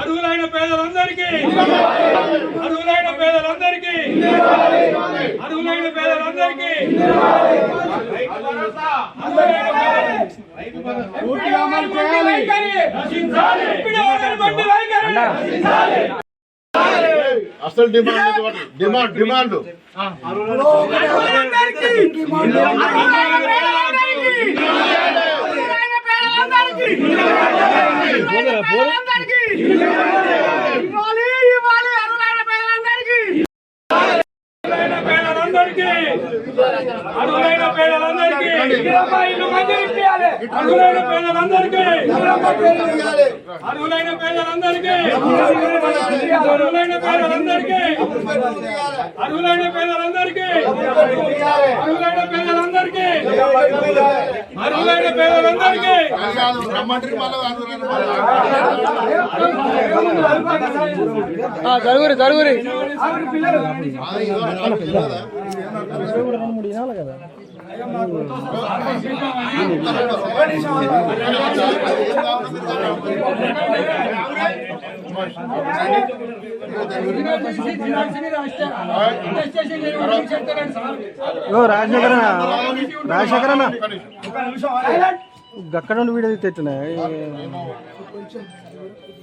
అర్హులైన పేదలందరికీ అసలు డిమాండ్ అర్హులైన పేదలందరికీ అర్హులైన పేదలందరికీ అర్హులైన పేదలందరికీ అర్హులైన పేదలందరికీ అర్హులైన పేదలందరికీ అర్హులైన పేదలందరికీ అర్హులైన పేదలందరికీ జరుగురి జరుగురి కదా రాజశేఖరనా అక్కడ నుండి వీడియో తెచ్చున్నా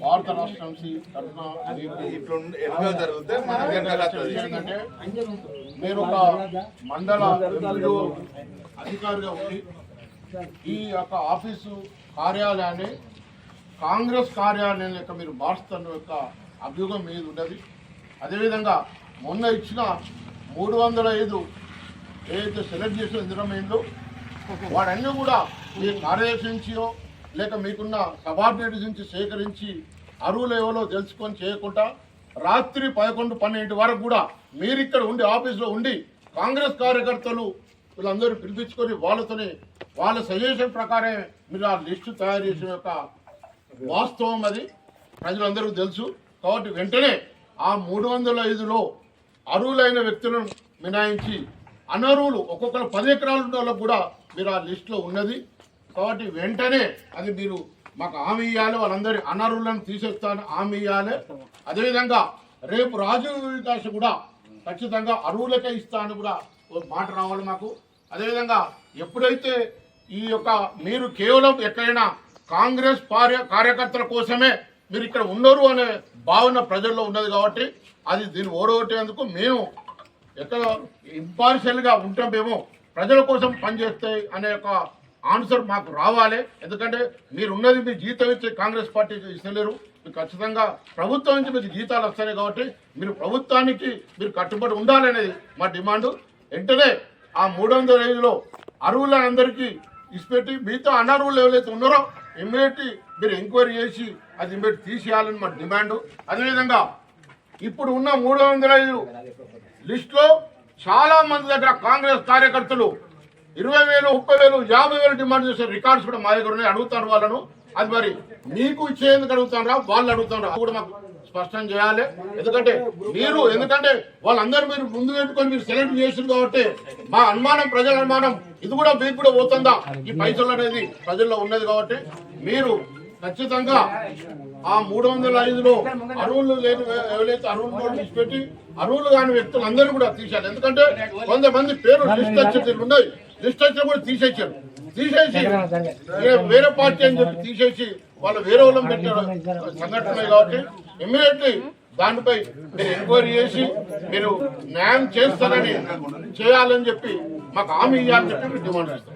భారత రాష్ట్రం జరిగితే ఏంటంటే మీరు ఒక మండల అధికారిగా ఉండి ఈ యొక్క ఆఫీసు కార్యాలయాన్ని కాంగ్రెస్ కార్యాలయం యొక్క మీరు మారుస్తున్న యొక్క అభ్యూహం మీద ఉన్నది. అదేవిధంగా మొన్న ఇచ్చిన 305 ఏదైతే సెలెక్ట్ చేసిన ఇంద్రమైండ్లు వాడన్నీ కూడా మీ కార్యదర్శి నుంచియో లేక మీకున్న సబార్డినేట్స్ నుంచి సేకరించి అరువులు ఎవరో తెలుసుకొని చేయకుండా రాత్రి 11-12 వరకు కూడా మీరు ఇక్కడ ఉండి ఆఫీసులో ఉండి కాంగ్రెస్ కార్యకర్తలు వీళ్ళందరూ పిలిపించుకొని వాళ్ళతోనే వాళ్ళ సజెషన్ ప్రకారం మీరు ఆ లిస్టు తయారు చేసిన యొక్క వాస్తవం అది ప్రజలందరికీ తెలుసు. కాబట్టి వెంటనే ఆ 305లో అర్హులైన వ్యక్తులను మినాయించి అనర్హులు ఒక్కొక్కరు 10 ఎకరాలు ఉన్న వాళ్ళకు కూడా మీరు ఆ లిస్టులో ఉన్నది. కాబట్టి వెంటనే అది మీరు మాకు హామీ ఇవ్వాలి, వాళ్ళందరి అనర్హులను తీసేస్తాను హామీ ఇవ్వాలి. అదేవిధంగా రేపు రాజీవ్ వికాస్ కూడా ఖచ్చితంగా అర్హులకే ఇస్తాను కూడా ఒక మాట రావాలి మాకు. అదేవిధంగా ఎప్పుడైతే ఈ యొక్క మీరు కేవలం ఎక్కడైనా కాంగ్రెస్ కార్యకర్తల కోసమే మీరు ఇక్కడ ఉన్నారు అనే భావన ప్రజల్లో ఉన్నది కాబట్టి అది దీన్ని ఓడగొట్టేందుకు మేము ఎక్కడ ఇంపార్షియల్గా ఉంటామేమో ప్రజల కోసం పనిచేస్తాయి అనే ఒక ఆన్సర్ మాకు రావాలి. ఎందుకంటే మీరు ఉన్నది మీ జీతం ఇచ్చే కాంగ్రెస్ పార్టీకి ఇస్తలేరు, మీకు ఖచ్చితంగా ప్రభుత్వం నుంచి మీకు జీతాలు వస్తాయి కాబట్టి మీరు ప్రభుత్వానికి మీరు కట్టుబడి ఉండాలనేది మా డిమాండ్. వెంటనే ఆ 305లో అర్హులందరికీ ఇచ్చిపెట్టి మిగతా అనర్హులు ఎవరైతే ఉన్నారో ఇమ్మీడియట్ మీరు ఎంక్వైరీ చేసి అది ఇమ్మీడియట్ తీసేయాలని మా డిమాండ్. అదేవిధంగా ఇప్పుడు ఉన్న 305 లిస్టులో చాలా మంది దగ్గర కాంగ్రెస్ కార్యకర్తలు 20,000, 30,000, 50,000 డిమాండ్ చేసే రికార్డ్స్ కూడా మా దగ్గర ఉన్నాయి. అడుగుతారు వాళ్ళను. అది మరి మీకు ఇచ్చేందుకు అడుగుతారా వాళ్ళు అడుగుతారా కూడా మాకు స్పష్టం చేయాలి. ఎందుకంటే వాళ్ళందరూ మీరు ముందు పెట్టుకొని మీరు సెలెక్ట్ చేసింది కాబట్టి మా అనుమానం, ప్రజల అనుమానం ఇది కూడా మీకు కూడా పోతుందా ఈ పైసలు అనేది ప్రజల్లో ఉన్నది కాబట్టి మీరు ఖచ్చితంగా ఆ 305లో అర్హులు లేని ఎవరైతే అర్హులు పెట్టి అర్హులు కాని వ్యక్తులందరూ కూడా తీసేయాలి. ఎందుకంటే కొంతమంది పేరు లిస్ట్ వచ్చి ఉన్నాయి, లిస్ట్ వచ్చి కూడా తీసేసి వేరే పార్టీ అని చెప్పి తీసేసి వాళ్ళు వేరే వాళ్ళని పెట్టిన సంఘటన కాబట్టి ఇమ్మీడియట్లీ దానిపై మీరు ఎంక్వైరీ చేసి మీరు న్యాయం చేస్తారని చేయాలని చెప్పి మాకు హామీ ఇవ్వాలని చెప్పి డిమాండ్ చేస్తాం.